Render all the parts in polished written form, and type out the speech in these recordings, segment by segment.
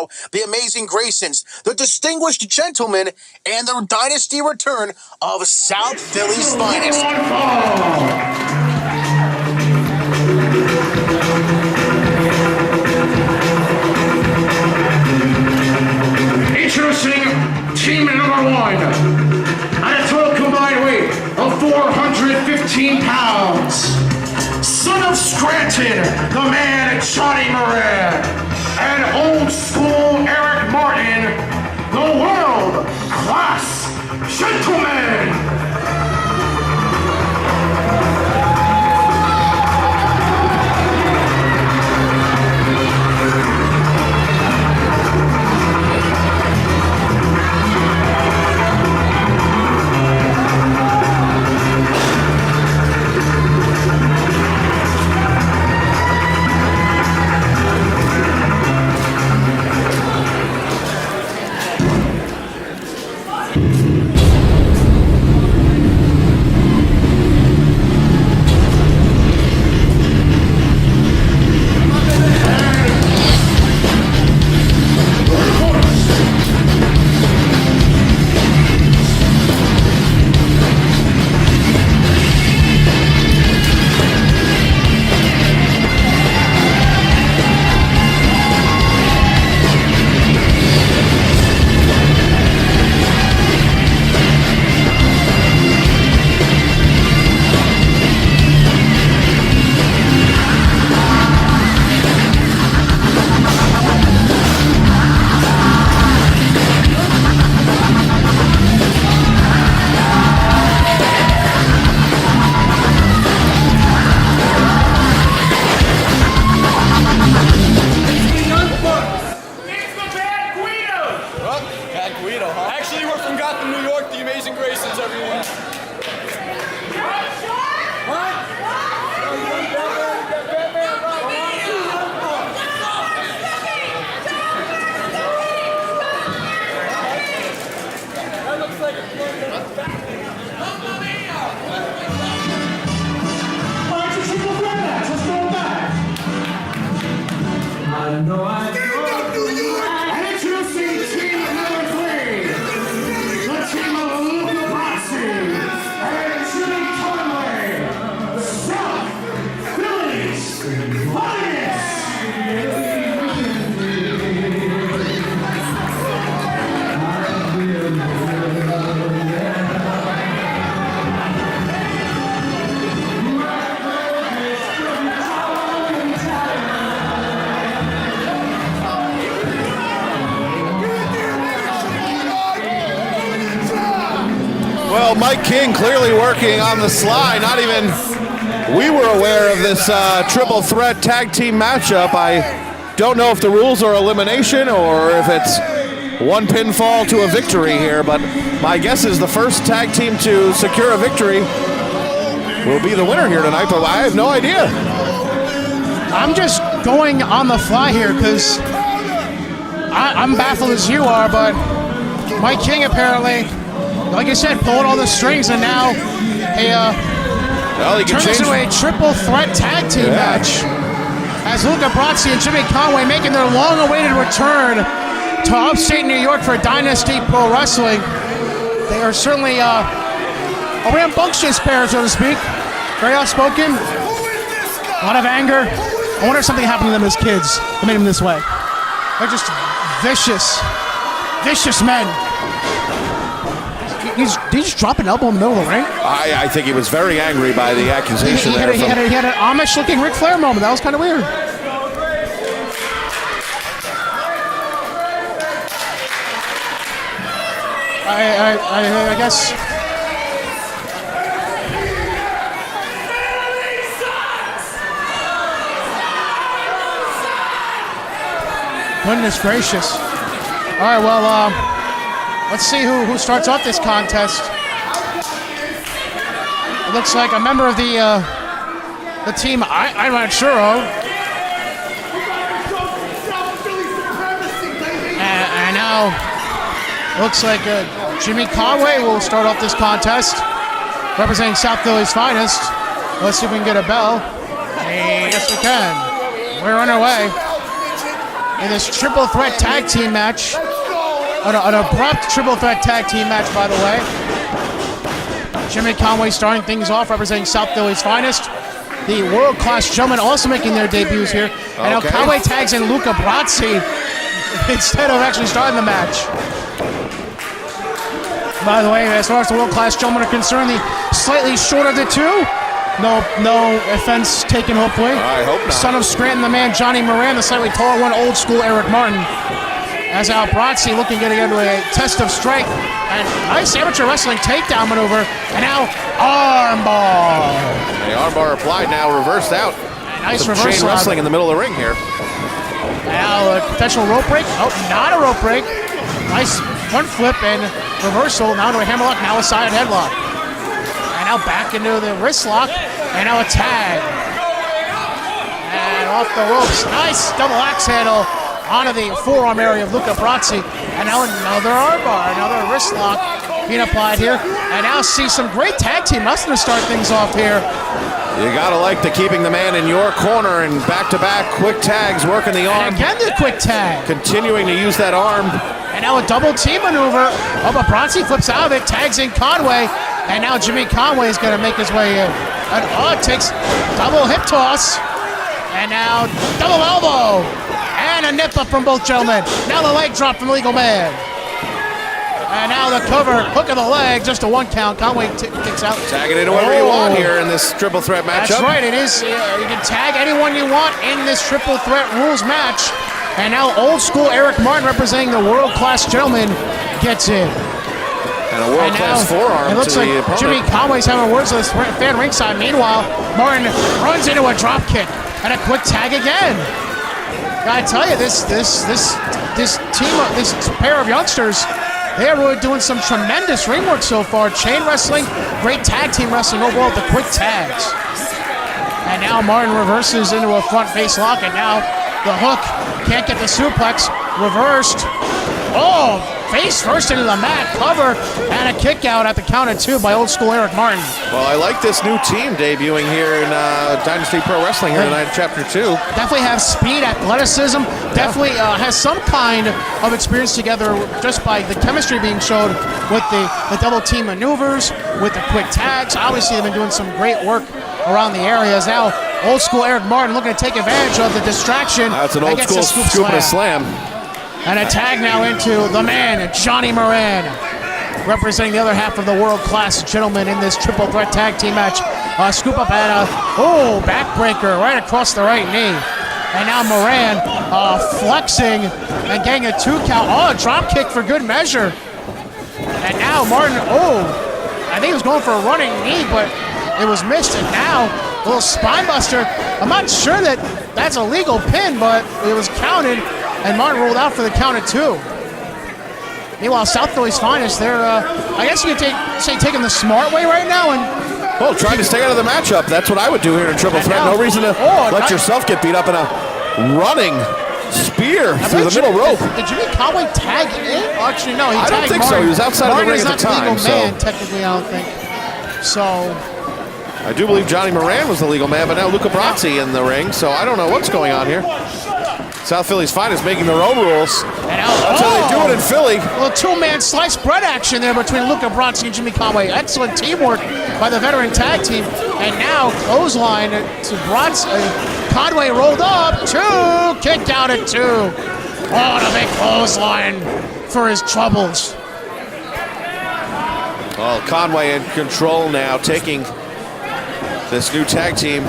the Amazing Graysons, the Distinguished Gentlemen, and the Dynasty return of South Philly's finest. Introducing team number one, at a total combined weight of 415 pounds, son of Scranton, the man Johnny Moran, and old school Eric Martin, the world class gentleman. Actually, we're from Gotham, New York, the Amazing Graysons, everyone. That looks like I know I do. And introducing team number three, the team of Luca Brasi and Jimmy Conway, the South Philly's finest. Well, Mike King clearly working on the sly. Not even we were aware of this triple threat tag team matchup. I don't know if the rules are elimination or if it's one pinfall to a victory here, but my guess is the first tag team to secure a victory will be the winner here tonight, but I have no idea. I'm just going on the fly here because I'm baffled as you are, but Mike King apparently, like I said, pulled all the strings, and now turns into a triple threat tag team match as Luca Brasi and Jimmy Conway making their long-awaited return to upstate New York for Dynasty Pro Wrestling. They are certainly a rambunctious pair, so to speak. Very outspoken, a lot of anger. I wonder if something happened to them as kids that made them this way. They're just vicious men. Did he just drop an elbow in the middle of the ring? I think he was very angry by the accusation. He had an Amish-looking Ric Flair moment. That was kind of weird. I guess. Goodness gracious. All right, well, let's see who starts off this contest. It looks like a member of the team I'm not sure of. And now, looks like Jimmy Conway will start off this contest, representing South Philly's finest. Let's see if we can get a bell. Hey, yes, we can. We're on our way. in this triple threat tag team match. An abrupt triple threat tag team match, by the way. Jimmy Conway starting things off, representing South Philly's finest. The world-class gentlemen also making their debuts here. And now Conway tags in Luca Brasi instead of actually starting the match. By the way, as far as the world-class gentlemen are concerned, the slightly shorter of the two. No offense taken, hopefully. I hope not. Son of Scranton, the man Johnny Moran, the slightly taller one, old school Eric Martin. As Al Brasi looking to get into a test of strength. And nice amateur wrestling takedown maneuver. And now armbar. The armbar applied now, reversed out. Nice Some reversal. chain wrestling in the middle of the ring here. Now a potential rope break. Oh, not a rope break. Nice front flip and reversal. Now into a hammerlock, now a side headlock. And now back into the wrist lock. And now a tag. And off the ropes. Nice double axe handle onto the forearm area of Luca Brasi. And now another armbar, another wrist lock being applied here. And now see some great tag team wrestling to start things off here. You gotta like the keeping the man in your corner and back-to-back quick tags, working the arm. And again the quick tag. Continuing to use that arm. And now a double team maneuver. Oh, but Brasi flips out of it, tags in Conway. And now Jimmy Conway is going to make his way in. And it takes double hip toss. And now double elbow. And a nip up from both gentlemen. Now the leg drop from Legal Man. And now the cover, hook of the leg, just a 1 count. Conway kicks out. Tag it into whatever you want here in this triple threat matchup. That's right, it is. You can tag anyone you want in this triple threat rules match. And now old school Eric Martin representing the world-class gentleman gets in. And a world-class forearm. It looks to like the opponent. Jimmy Conway's having words with his fan ringside. Meanwhile, Martin runs into a drop kick and a quick tag again. Gotta tell you, this pair of youngsters, they are really doing some tremendous ring work so far. Chain wrestling, great tag team wrestling overall with the quick tags. And now Martin reverses into a front face lock, and now the hook can't get the suplex. Reversed. Oh, face first into the mat, cover, and a kick out at the count of 2 by old school Eric Martin. Well, I like this new team debuting here in Dynasty Pro Wrestling here tonight, Chapter 2. Definitely have speed, athleticism, definitely has some kind of experience together just by the chemistry being showed with the double team maneuvers, with the quick tags. Obviously, they've been doing some great work around the areas. Now, old school Eric Martin looking to take advantage of the distraction. That's an old school scoop and a slam. And a tag now into the man, Johnny Moran, representing the other half of the world-class gentleman in this triple threat tag team match. Scoop up and backbreaker right across the right knee. And now Moran flexing and getting a 2 count. Oh, a drop kick for good measure. And now Martin, I think he was going for a running knee, but it was missed. And now a little spine buster. I'm not sure that that's a legal pin, but it was counted. And Martin rolled out for the count of 2. Meanwhile, South Philly's finest, they're, I guess you could say taking the smart way right now. And well, trying to stay out of the matchup. That's what I would do here in triple threat. No reason to let yourself get beat up in a running spear through the middle rope. Did Jimmy Conway tag in? Actually, no, he tagged I don't think Martin. so. He was outside of the ring at the time. Martin is not the legal man, technically, I don't think. So I do believe Johnny Moran was the legal man, but now Luca Brasi in the ring, so I don't know what's going on here. South Philly's finest making their own rules. That's how they do it in Philly. Well, 2-man sliced bread action there between Luca Brasi and Jimmy Conway. Excellent teamwork by the veteran tag team. And now clothesline to Brasi. Conway rolled up, 2, kicked out at 2. Oh, a big clothesline for his troubles. Well, Conway in control now, taking this new tag team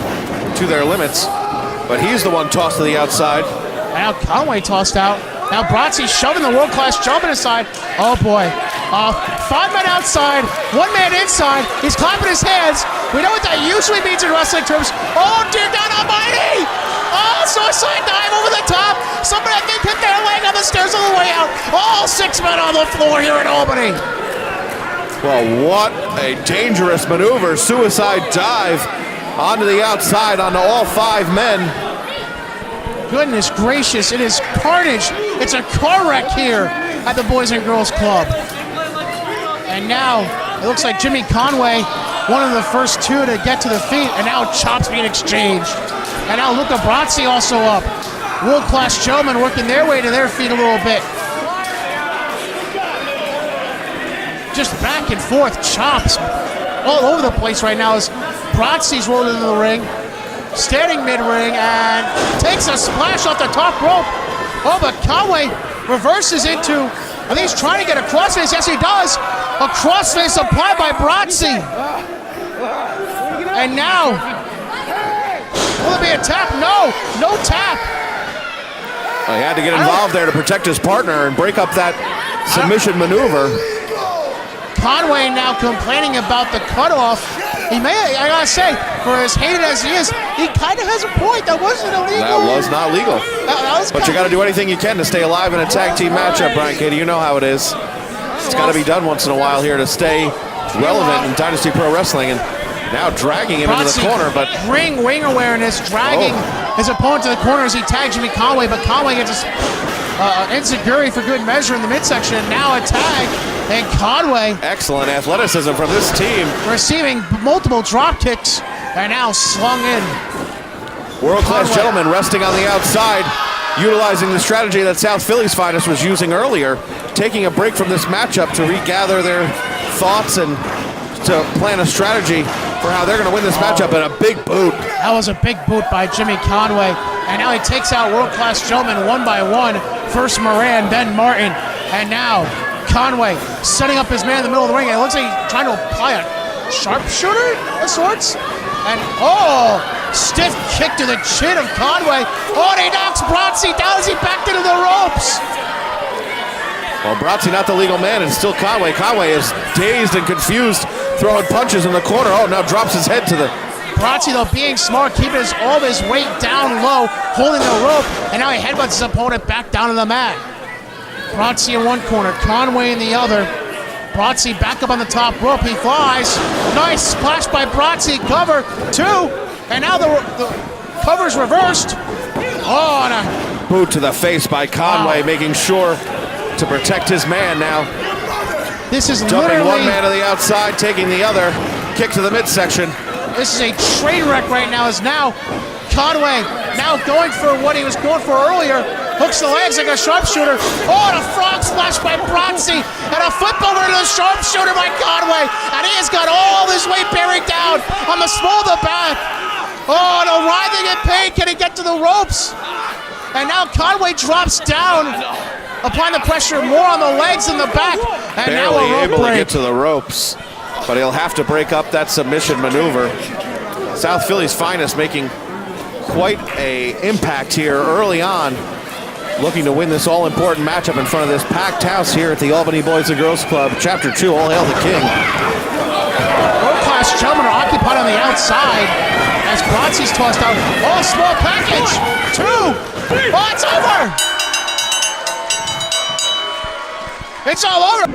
to their limits. But he's the one tossed to the outside. Now Conway tossed out. Now Brasi shoving the world-class jumping aside. Oh boy. 5 men outside, 1 man inside. He's clapping his hands. We know what that usually means in wrestling terms. Oh dear God almighty! Oh, suicide dive over the top. Somebody I think hit their leg on the stairs on the way out. All 6 men on the floor here in Albany. Well, what a dangerous maneuver. Suicide dive onto the outside, onto all 5 men. Goodness gracious, it is carnage. It's a car wreck here at the Boys and Girls Club. And now, it looks like Jimmy Conway, one of the first 2 to get to the feet, and now chops being exchanged. And now Luca Brasi also up. World-class gentlemen working their way to their feet a little bit. Just back and forth chops all over the place right now as Bratzi's rolling into the ring, standing mid-ring, and takes a splash off the top rope. Oh, but Conway reverses into, I think he's trying to get a crossface. Yes, he does. A crossface applied by Bratzi. And now, will it be a tap? No, no tap. He had to get involved there to protect his partner and break up that submission maneuver. Conway now complaining about the cutoff. He may, I gotta say, for as hated as he is, he kind of has a point. That wasn't illegal. That was not legal. But you got to do anything you can to stay alive in a tag team matchup, Brian Katie. You know how it is. It's got to be done once in a while here to stay relevant in Dynasty Pro Wrestling. And now dragging him into the corner, but ring awareness, dragging his opponent to the corner as he tags Jimmy Conway, but Conway gets his enziguri for good measure in the midsection. Now a tag, and Conway, excellent athleticism from this team, receiving multiple drop kicks, and now slung in. World-class gentleman resting on the outside, utilizing the strategy that South Philly's Finest was using earlier, taking a break from this matchup to regather their thoughts and to plan a strategy for how they're going to win this matchup, and a big boot. That was a big boot by Jimmy Conway, and now he takes out world-class gentlemen one by one. First Moran, then Martin, and now Conway setting up his man in the middle of the ring. It looks like he's trying to apply a sharpshooter of sorts. And stiff kick to the chin of Conway. Oh, and he knocks Bratzi down as he backed into the ropes. Well, Bratzi not the legal man, and still Conway. Conway is dazed and confused, throwing punches in the corner. Oh, now drops his head to the... Bratzi, though, being smart, keeping all of his weight down low, holding the rope, and now he headbutts his opponent back down to the mat. Bratzi in one corner, Conway in the other. Bratzi back up on the top rope, he flies. Nice splash by Bratzi, cover, two, and now the cover's reversed. Oh, and a boot to the face by Conway, making sure to protect his man now. This is dumping literally one man to the outside, taking the other, kick to the midsection. This is a train wreck right now, as now Conway now going for what he was going for earlier. Hooks the legs like a sharpshooter. Oh, and a frog splash by Bratzi, and a flip over to the sharpshooter by Conway. And he has got all his weight bearing down on the small of the back. Oh, and a writhing in pain. Can he get to the ropes? And now Conway drops down, applying the pressure more on the legs than the back. And barely now a rope able break. to get to the ropes, but he'll have to break up that submission maneuver. South Philly's Finest making quite a impact here early on, looking to win this all-important matchup in front of this packed house here at the Albany Boys and Girls Club. Chapter 2, All Hail the King. World-class gentlemen are occupied on the outside as Bratzi's tossed out. Oh, small package. Two. Oh, it's over. It's all over.